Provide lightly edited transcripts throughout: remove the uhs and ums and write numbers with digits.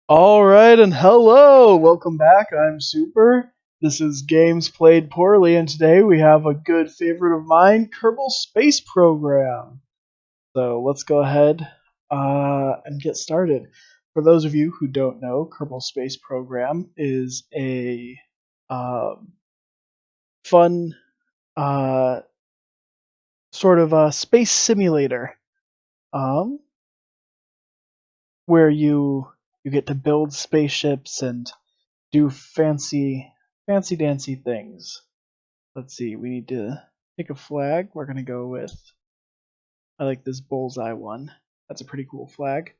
Alright, and hello! Welcome back, I'm Super. This is Games Played Poorly, and today we have a good favorite of mine, Kerbal Space Program. So let's go ahead and get started. For those of you who don't know, Kerbal Space Program is a fun sort of a space simulator um, where you get to build spaceships and do fancy dancy things. Let's see, we need to pick a flag. We're gonna go with, I like this bullseye one. That's a pretty cool flag.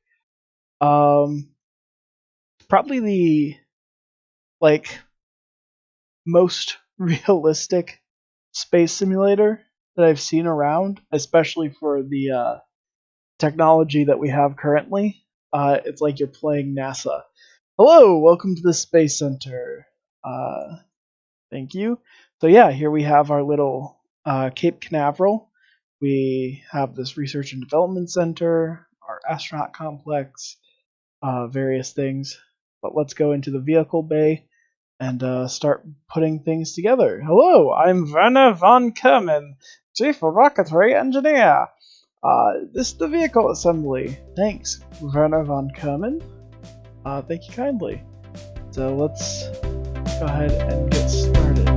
Probably the most realistic space simulator that I've seen around, especially for the technology that we have currently. It's like you're playing NASA. Hello, welcome to the Space Center. Thank you. So yeah, here we have our little Cape Canaveral. We have this research and development center, our astronaut complex, various things. But let's go into the vehicle bay and start putting things together. Hello, I'm Werner von Kerman, Chief Rocketry Engineer. This is the vehicle assembly. Thanks, Werner von Kerman. Thank you kindly. So let's go ahead and get started.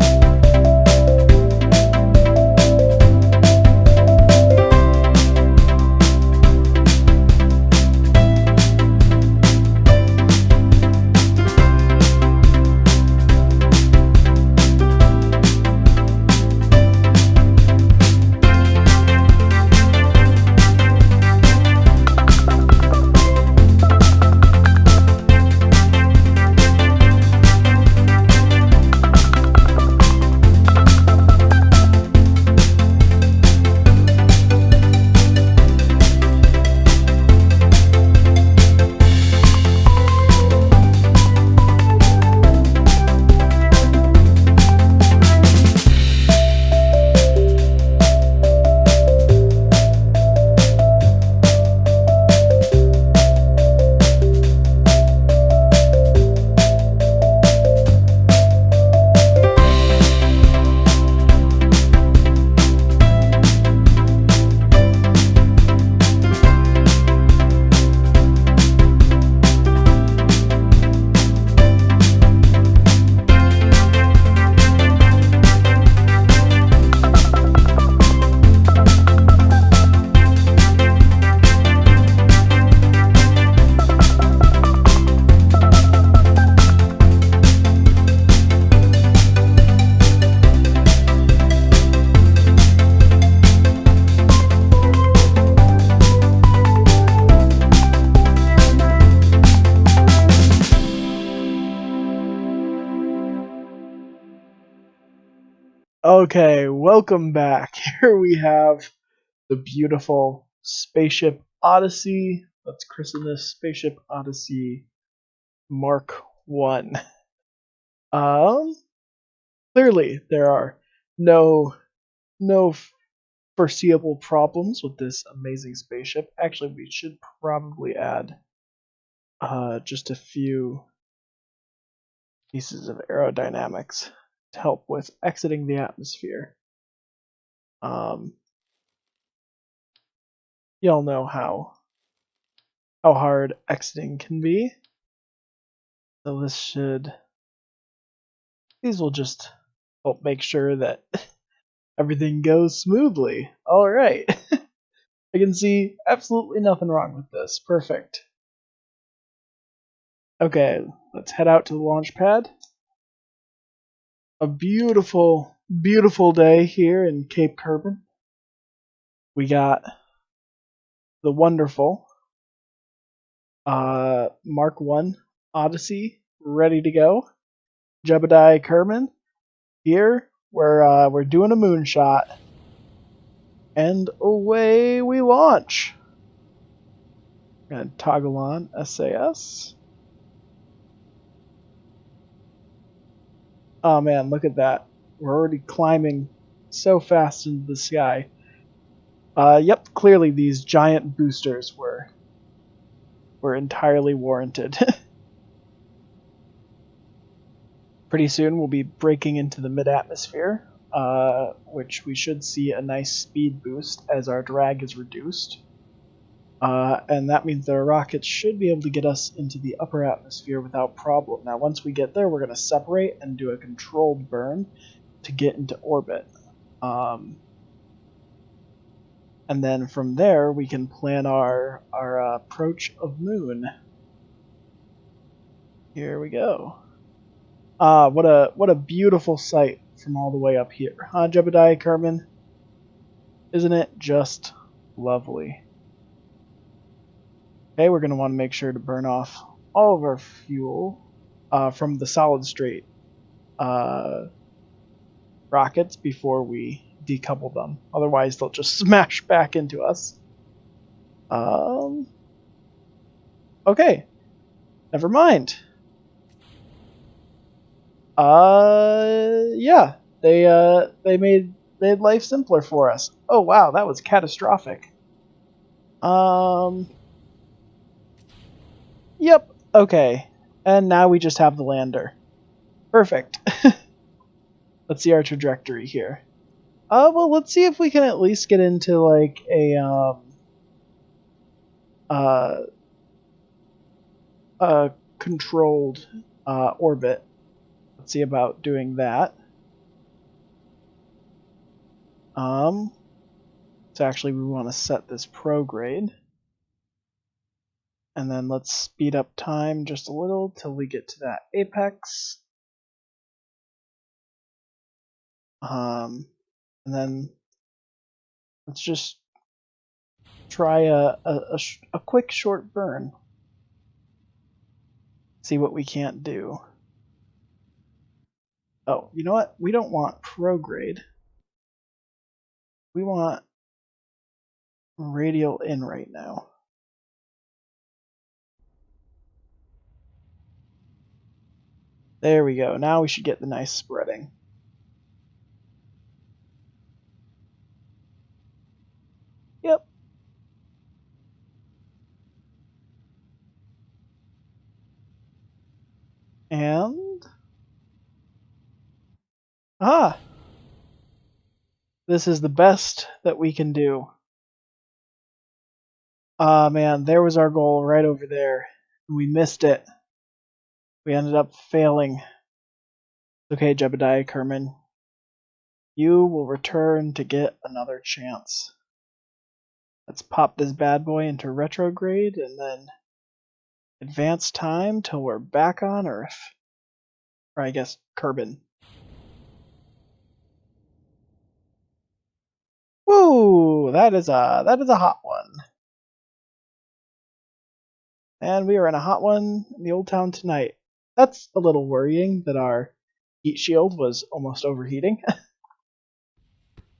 Okay, welcome back. Here we have the beautiful Spaceship Odyssey. Let's christen this Spaceship Odyssey Mark 1. Um, Clearly there are no foreseeable problems with this amazing spaceship. Actually, we should probably add just a few pieces of aerodynamics to help with exiting the atmosphere. Y'all know how hard exiting can be. So these will just help make sure that everything goes smoothly. Alright. I can see absolutely nothing wrong with this. Perfect. Okay, let's head out to the launch pad. A beautiful, beautiful day here in Cape Kerman. We got the wonderful Mark 1 Odyssey ready to go. Jebediah Kerman here. We're doing a moonshot. And away we launch. Gonna toggle on SAS. Oh man, look at that. We're already climbing so fast into the sky. Yep, clearly these giant boosters were entirely warranted. Pretty soon we'll be breaking into the mid-atmosphere, which we should see a nice speed boost as our drag is reduced. And that means that our rockets should be able to get us into the upper atmosphere without problem. Now, once we get there, we're going to separate and do a controlled burn to get into orbit. And then from there, we can plan our approach of Moon. Here we go. What a beautiful sight from all the way up here, huh, Jebediah Kerman? Isn't it just lovely? Okay, we're going to want to make sure to burn off all of our fuel from the solid straight rockets before we decouple them. Otherwise, they'll just smash back into us. Okay, never mind. Yeah, they made life simpler for us. Oh wow, that was catastrophic. Yep, okay. And now we just have the lander. Perfect. Let's see our trajectory here. Well, let's see if we can at least get into like a controlled orbit. Let's see about doing that. So actually we want to set this prograde. And then let's speed up time just a little till we get to that apex. And then let's just try a quick short burn. See what we can't do. Oh, you know what? We don't want prograde. We want radial in right now. There we go. Now we should get the nice spreading. Yep. And... this is the best that we can do. Man, there was our goal right over there. We missed it. We ended up failing. Okay, Jebediah Kerman. You will return to get another chance. Let's pop this bad boy into retrograde and then advance time till we're back on Earth. Or I guess Kerbin. Woo! That is a hot one. And we are in a hot one in the old town tonight. That's a little worrying that our heat shield was almost overheating.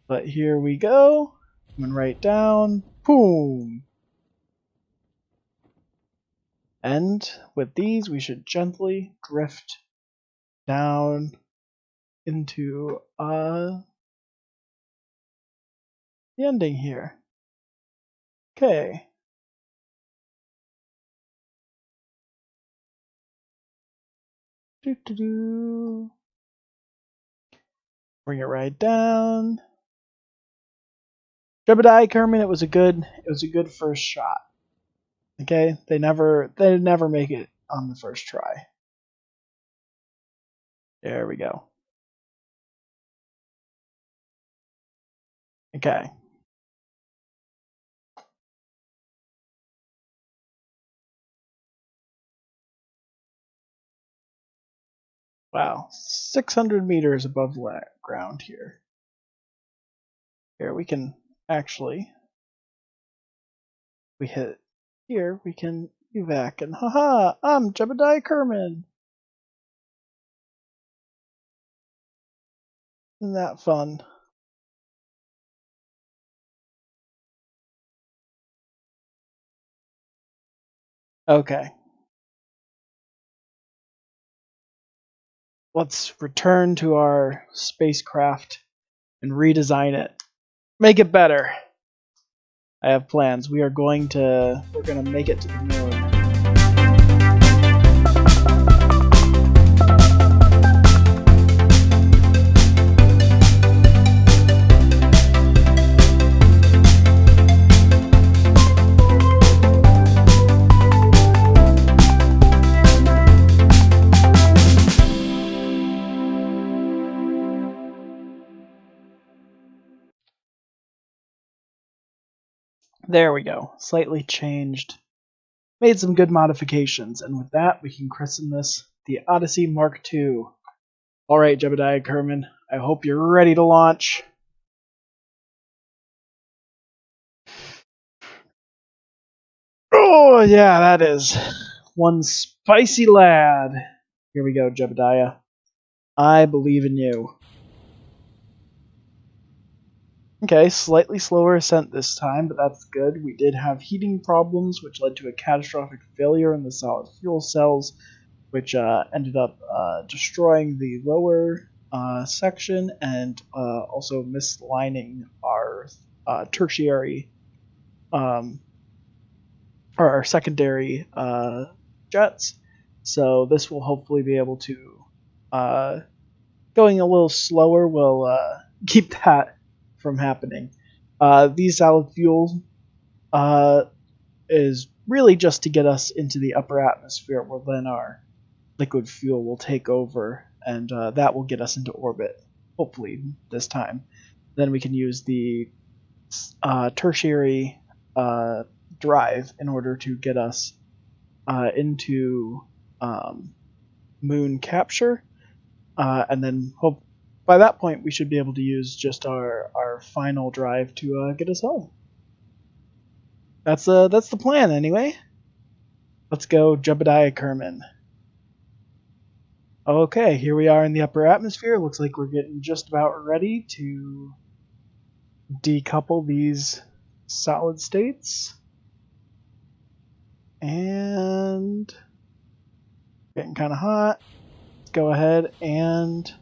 But here we go. Coming right down. Boom! And with these, we should gently drift down into the ending here. Okay. Bring it right down. Jebediah Kerman, it was a good first shot. Okay, they never make it on the first try. There we go. Okay. Wow, 600 meters above ground here. Here we can actually, we hit here, we can evac, and haha, I'm Jebediah Kerman. Isn't that fun? Okay. Let's return to our spacecraft and redesign it. Make it better. I have plans. We're going to make it to the moon. There we go. Slightly changed. Made some good modifications, and with that, we can christen this the Odyssey Mark II. Alright, Jebediah Kerman, I hope you're ready to launch. Oh, yeah, that is one spicy lad. Here we go, Jebediah. I believe in you. Okay, slightly slower ascent this time, but that's good. We did have heating problems, which led to a catastrophic failure in the solid fuel cells, which ended up destroying the lower section and also mislining our tertiary um, or our secondary jets. So this will hopefully be able to going a little slower will keep that from happening. These solid fuels is really just to get us into the upper atmosphere, where then our liquid fuel will take over, and that will get us into orbit, hopefully this time. Then we can use the tertiary drive in order to get us into moon capture, and then hope by that point we should be able to use just our final drive to get us home. That's the plan anyway. Let's go, Jebediah Kerman. Okay, here we are in the upper atmosphere. Looks like we're getting just about ready to decouple these solid states. And getting kind of hot. Let's go ahead and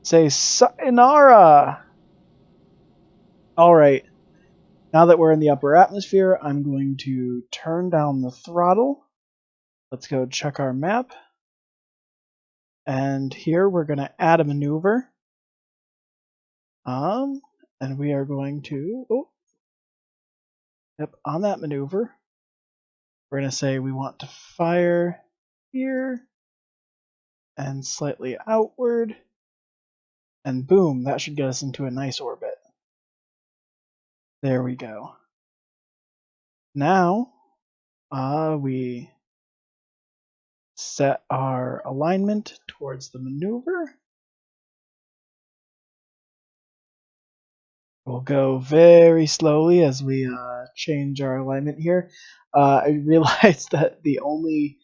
say sayonara. Alright, now that we're in the upper atmosphere, I'm going to turn down the throttle. Let's go check our map. And here we're going to add a maneuver. And we are going to, on that maneuver, we're going to say we want to fire here and slightly outward. And boom, that should get us into a nice orbit. There we go. Now, we set our alignment towards the maneuver. We'll go very slowly as we change our alignment here. I realized that the only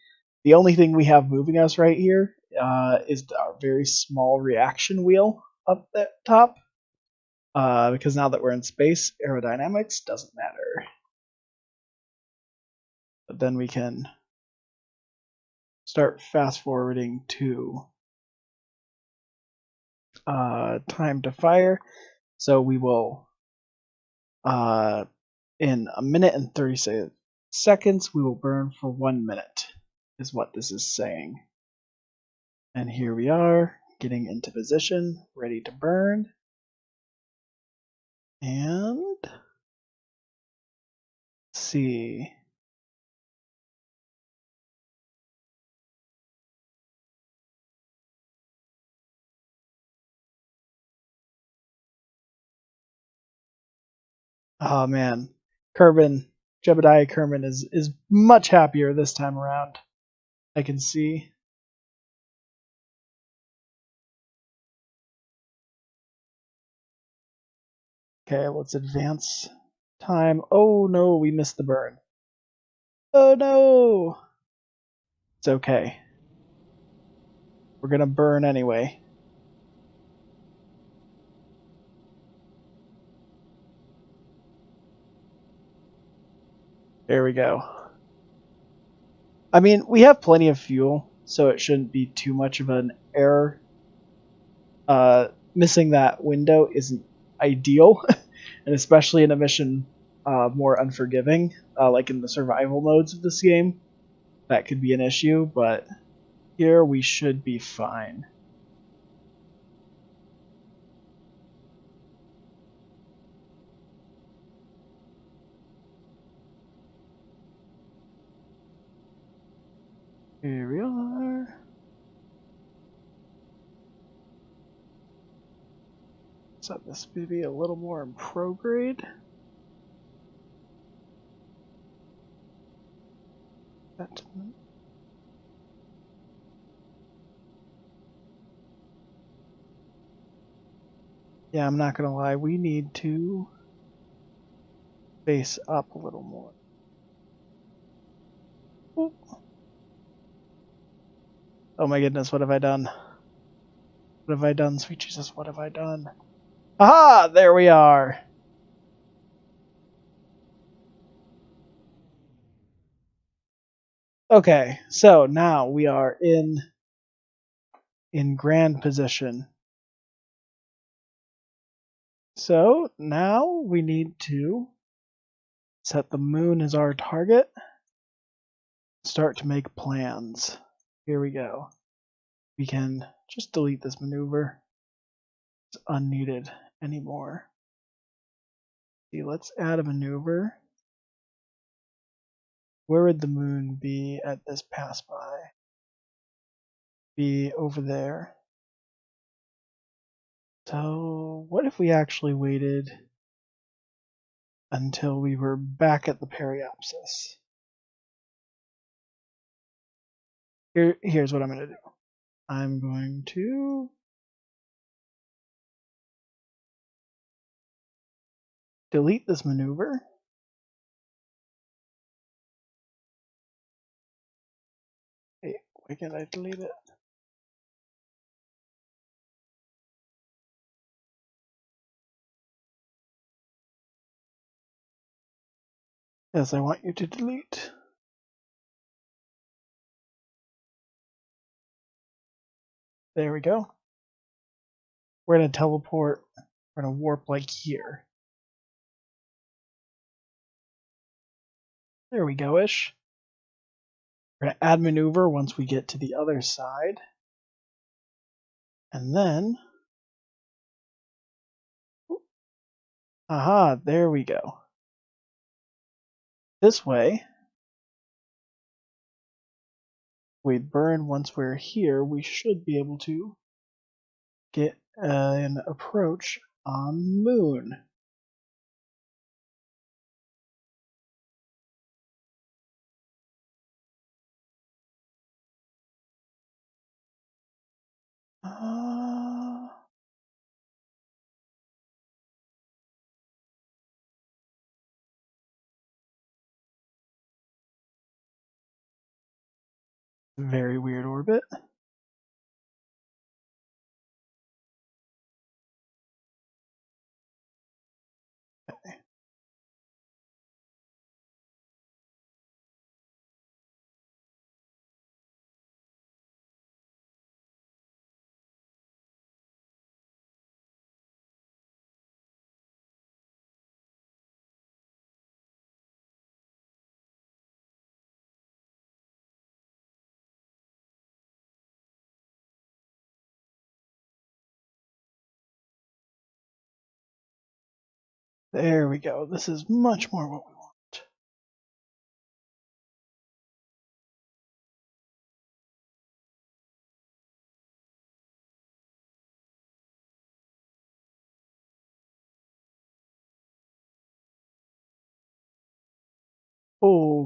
thing we have moving us right here is our very small reaction wheel up at top. Because now that we're in space, aerodynamics doesn't matter. But then we can start fast forwarding to time to fire. So we will, in a minute and 30 seconds, we will burn for 1 minute, is what this is saying. And here we are, getting into position, ready to burn. And let's see. Oh man, Jebediah Kerman is much happier this time around. I can see. Okay, let's advance time. Oh no, we missed the burn. Oh no! It's okay. We're gonna burn anyway. There we go. I mean, we have plenty of fuel, so it shouldn't be too much of an error. Missing that window isn't ideal, and especially in a mission more unforgiving, like in the survival modes of this game, that could be an issue, but here we should be fine. Here we are. Set this maybe a little more in prograde. that. Yeah, I'm not gonna lie, we need to face up a little more. Ooh. Oh my goodness, what have I done? What have I done, sweet Jesus, what have I done? Aha! There we are! Okay, so now we are in grand position. So now we need to set the moon as our target. Start to make plans. Here we go. We can just delete this maneuver. It's unneeded anymore. See, let's add a maneuver. Where would the moon be at this pass by? Be over there. So what if we actually waited until we were back at the periapsis? Here's what I'm going to do. I'm going to delete this maneuver. Hey, why can't I delete it? Yes, I want you to delete. There we go. We're going to teleport. We're going to warp like here. There we go-ish. We're going to add maneuver once we get to the other side. And then... Aha, there we go. This way, we burn once we're here, we should be able to get an approach on moon. Very weird orbit. There we go. This is much more what we want.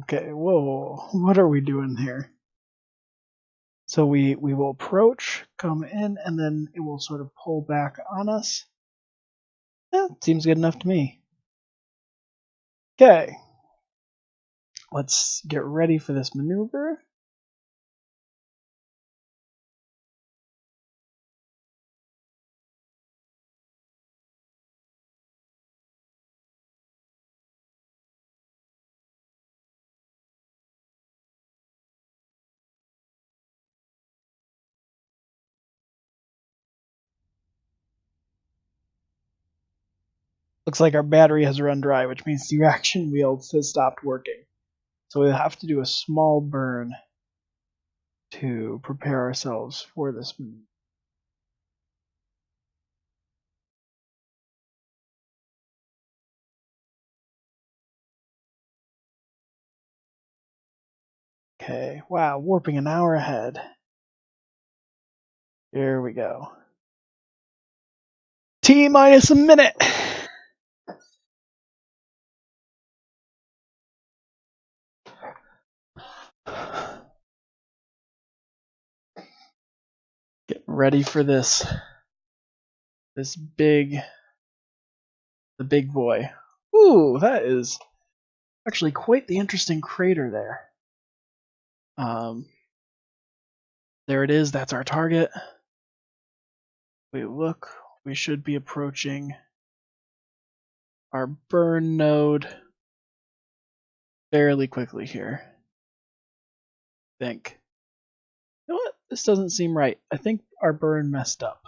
Okay, whoa. What are we doing here? So we will approach, come in, and then it will sort of pull back on us. Yeah, seems good enough to me. Okay. Let's get ready for this maneuver. Looks like our battery has run dry, which means the reaction wheel has stopped working. So we'll have to do a small burn to prepare ourselves for this maneuver. Okay, wow, warping an hour ahead. Here we go. T minus a minute. ready for this the big boy. Ooh, that is actually quite the interesting crater there. There it is. That's our target. Look, we should be approaching our burn node fairly quickly here. I think. You know what? This doesn't seem right. I think our burn messed up.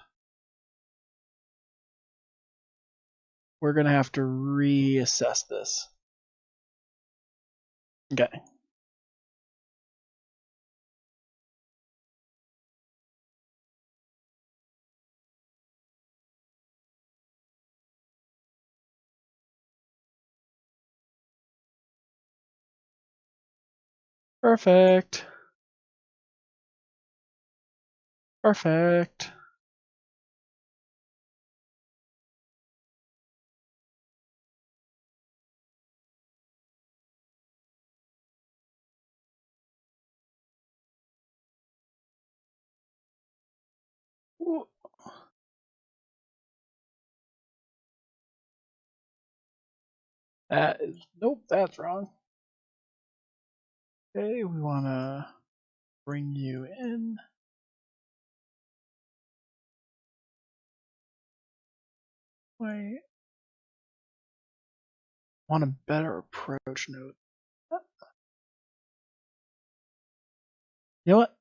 We're going to have to reassess this. Okay. Perfect. Perfect. Ooh. That is, nope, that's wrong. Okay, we want to bring you in. Wait. Want a better approach node. You know what?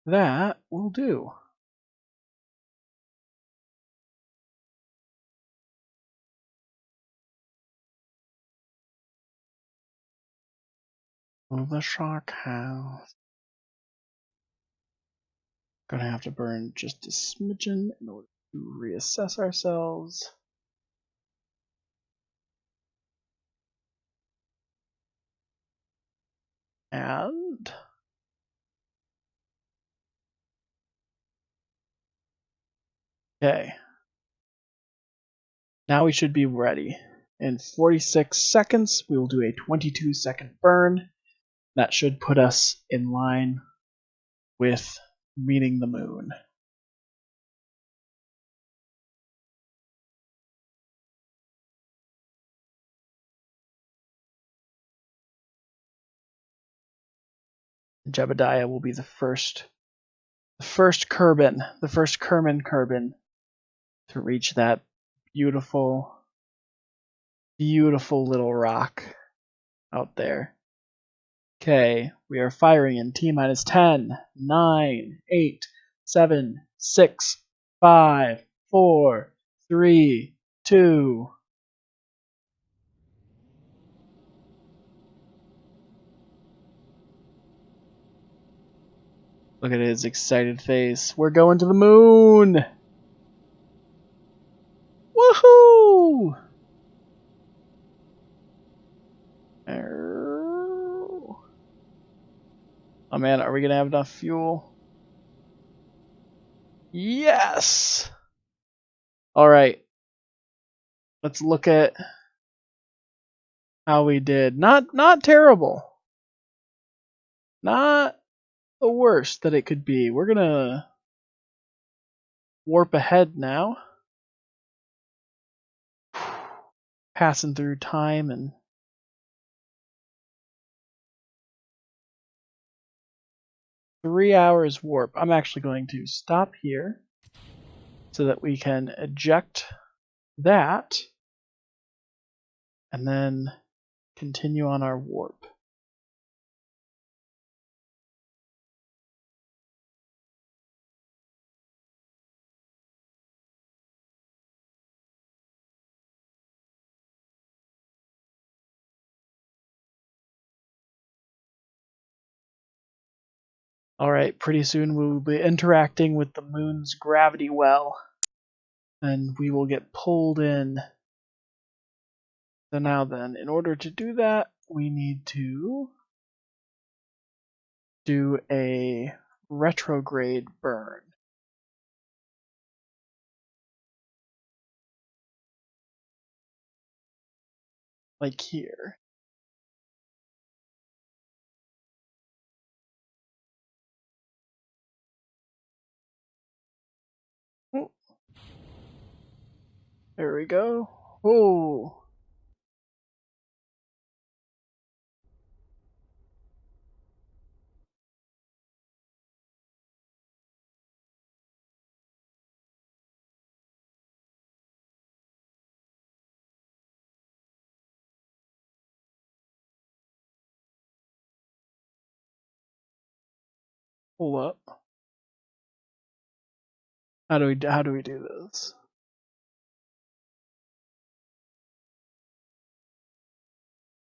That will do. Move the shock house. Gonna have to burn just a smidgen in order to reassess ourselves. And okay. Now we should be ready. In 46 seconds, we will do a 22-second burn. That should put us in line with meeting the moon. Jebediah will be the first Kerman, the first Kerman to reach that beautiful, beautiful little rock out there. Okay, we are firing in T-minus 10, 9, 8, 7, 6, 5, 4, 3, 2. Look at his excited face. We're going to the moon! Woohoo! Oh man, are we gonna have enough fuel? Yes! Alright. Let's look at how we did. Not terrible. Not the worst that it could be. We're gonna warp ahead now. Passing through time and 3 hours warp. I'm actually going to stop here so that we can eject that and then continue on our warp. Alright, pretty soon we will be interacting with the moon's gravity well, and we will get pulled in. So now then, in order to do that, we need to do a retrograde burn. Like here. There we go. Oh. Hold up. How do we do this?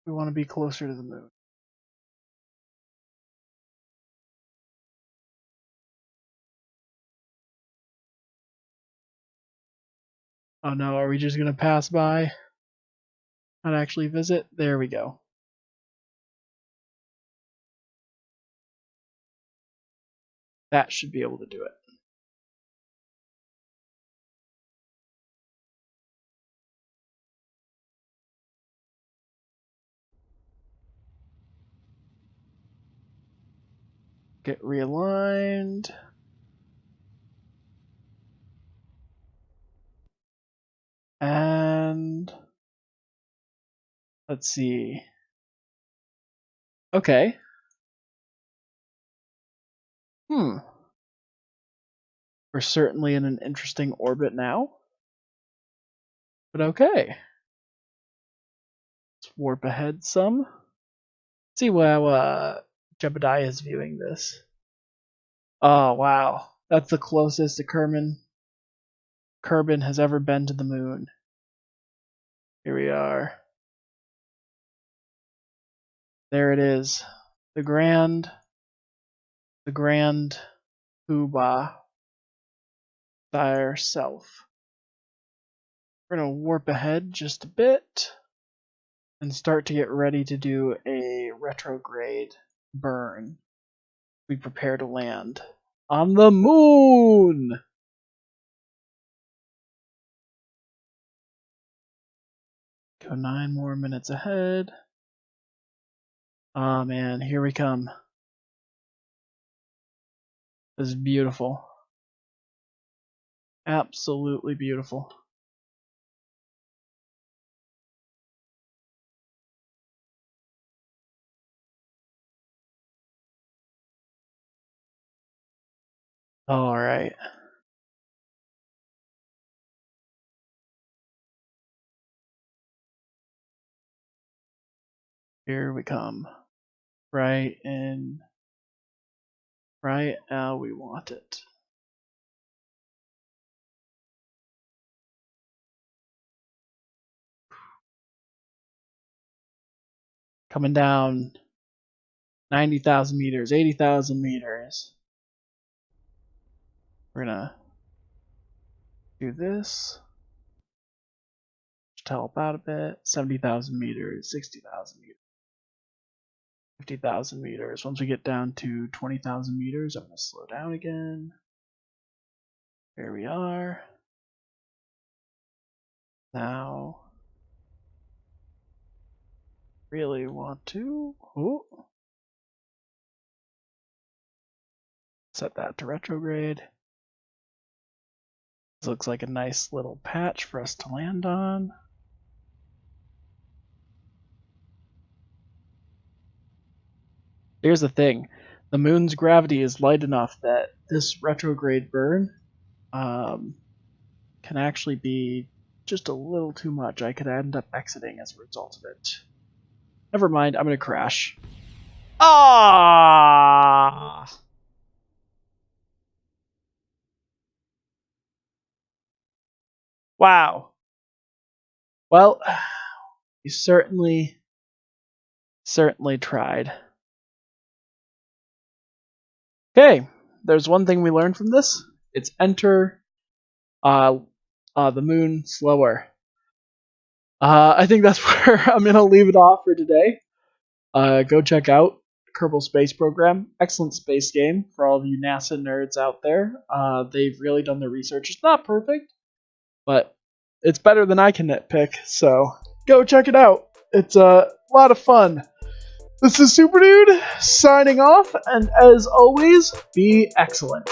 We want to be closer to the moon. Oh no, are we just gonna pass by? Not actually visit? There we go. That should be able to do it. Get realigned. And let's see. Okay. We're certainly in an interesting orbit now. But okay. Let's warp ahead some. See how Jebediah is viewing this. Oh wow. That's the closest a Kerbal has ever been to the moon. Here we are. There it is. The grand Poobah self. We're gonna warp ahead just a bit and start to get ready to do a retrograde burn. We prepare to land on the moon. Go 9 more minutes ahead. Oh man, here we come. This is beautiful. Absolutely beautiful. All right. Here we come. Right how we want it. Coming down 90,000 meters, 80,000 meters. We're gonna do this. Just help out a bit. 70,000 meters, 60,000 meters, 50,000 meters. Once we get down to 20,000 meters, I'm gonna slow down again. There we are. Now, really want to set that to retrograde. This looks like a nice little patch for us to land on. Here's the thing. The moon's gravity is light enough that this retrograde burn can actually be just a little too much. I could end up exiting as a result of it. Never mind, I'm gonna crash. Ah! Wow. Well, you certainly tried. Okay, there's one thing we learned from this. It's enter the moon slower. I think that's where I'm gonna leave it off for today. Go check out Kerbal Space Program. Excellent space game for all of you NASA nerds out there. They've really done their research. It's not perfect, but it's better than I can nitpick. So go check it out. It's a lot of fun. This is Super Dude signing off, and as always, be excellent.